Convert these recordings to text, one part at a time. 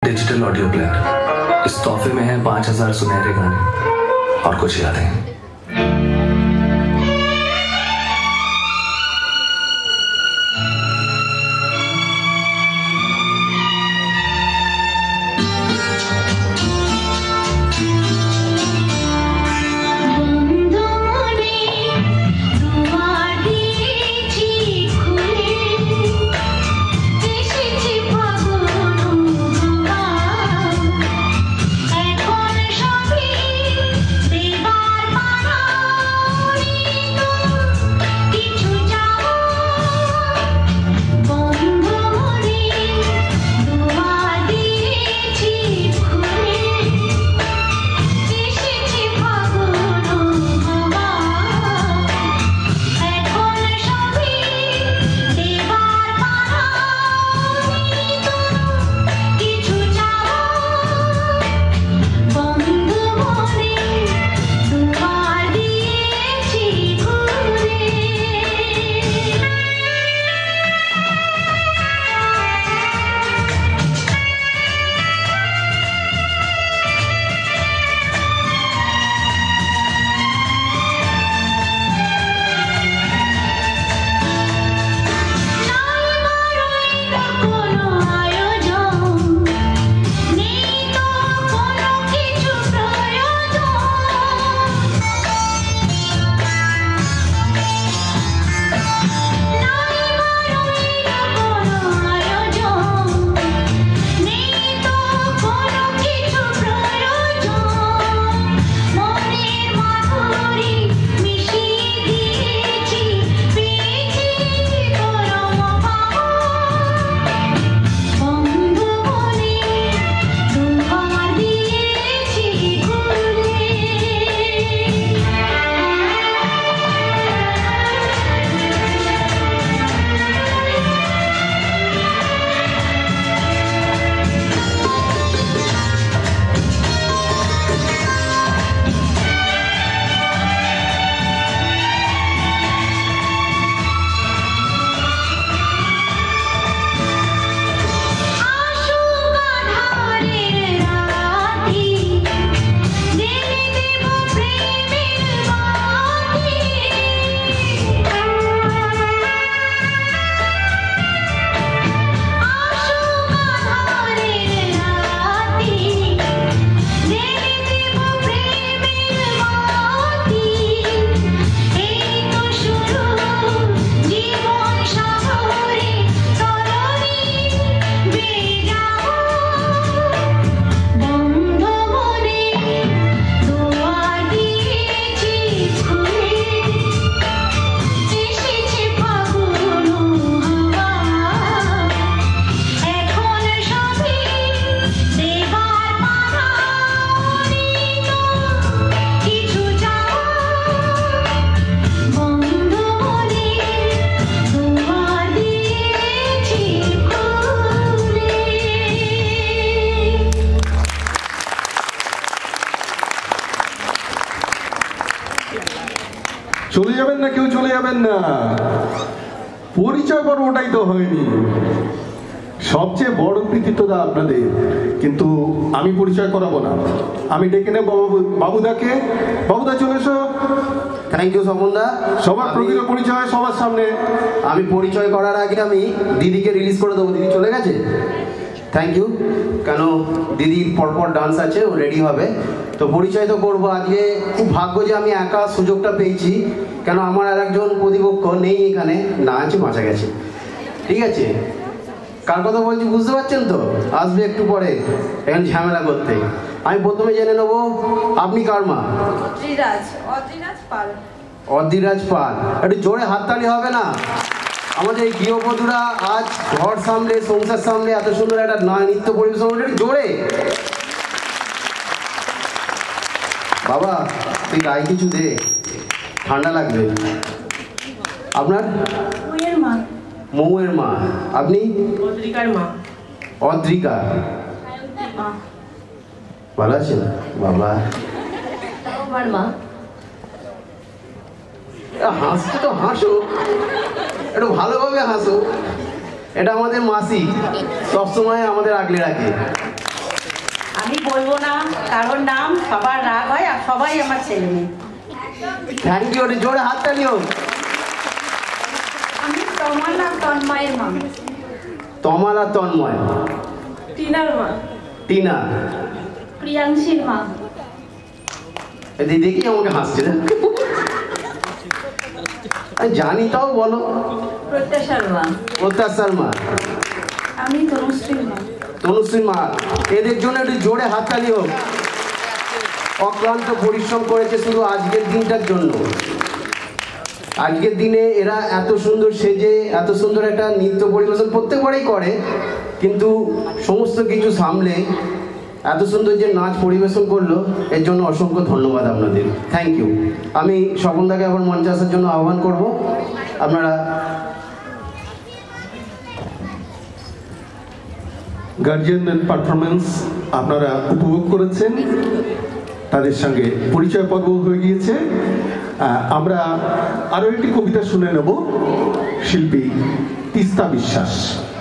Digital audio player. इस तोहफे में है 5000 सुनहरे गाने और कुछ यादें। চলে যাবেন না, কেউ চলে যাবেন না। পরিচয় পর্ব ওটাই তো হয়নি। সবচেয়ে বড় কৃতিত্বটা আপনাদের, কিন্তু আমি পরিচয় করাবো না। আমি ডেকে নেব বাবুদাকে। বাবুদা চলে এসো। Thank you Swapanda. সবার প্রকৃত পরিচয় সবার সামনে। আমি পরিচয় করার আগে আমি দিদিকে রিলিজ করে দেবো। দিদি চলে গেছে, থ্যাংক ইউ। কেন দিদির পরপর ডান্স আছে, ও রেডি হবে, তো পরিচয় তো করবো। আজকে খুব ভাগ্য যে আমি একা সুযোগটা পেয়েছি, কেন আমার আর একজন প্রতিপক্ষ নেই এখানে, না আছে মাচা গেছে। ঠিক আছে, কার কথা বলছি বুঝতে পারছেন তো? আসবে একটু পরে এখন ঝামেলা করতে। আমি প্রথমে জেনে নেবো আপনি কার মা? অদ্রিরাজ পাল। একটু জোরে হাততালি হবে না? আমাদের এই গৃহবধূরা আজ ঘর সামলে, সংসার সামলে এত সুন্দর একটা নৃত্য পরিবেশন করে, জোরে। বাবা তুই গায়ে কিছু দে, ঠান্ডা লাগবে। আপনার? মৌয়ের মা। আপনি? অদ্রিকার মা। অদ্রিকা, ভালো আছেন বাবা? আমার মা। হাসতে তো হাসো, একটু ভালোভাবে হাসো। এটা আমাদের মাসি, সবসময় আমাদের আগলে রাখে। আমি বলবো না, কারোর নাম সবার রাগ হয় আর সবাই আমার ছেলে মেয়ে। থ্যাংক ইউ, জোরে হাততালি হোক। আমি তমালা তন্ময়ের মা। তমালা তন্ময়। টিনার মা। টিনা। প্রিয়াংশীর মা। এদিকে দেখি আমাকে হাসছে না, জানি তাও বলো। প্রত্যাশার মা। প্রত্যাশার মা। আমি তনুশ্রীর মা। তনুশ্রী মা। এদের জন্য একটু জোরে হাততালি হোক। অক্লান্ত পরিশ্রম করেছে শুধু আজকের দিনটার জন্য। আজকের দিনে এরা এত সুন্দর সেজে এত সুন্দর একটা নৃত্য পরিবেশন প্রত্যেকবারেই করে, কিন্তু সমস্ত কিছু সামলে এত সুন্দর যে নাচ পরিবেশন করলো, এর জন্য অসংখ্য ধন্যবাদ আপনাদের। Thank you. আমি স্বপনদাকে আবার মঞ্চে আসার জন্য আহ্বান করব। আপনারা গার্জিয়ানদের পারফরমেন্স আপনারা উপভোগ করেছেন, তাদের সঙ্গে পরিচয় পর্ব হয়ে গিয়েছে। আমরা আরও একটি কবিতা শুনে নেব, শিল্পী তিস্তা বিশ্বাস।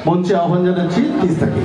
মঞ্চে আহ্বান জানাচ্ছি তিস্তাকে।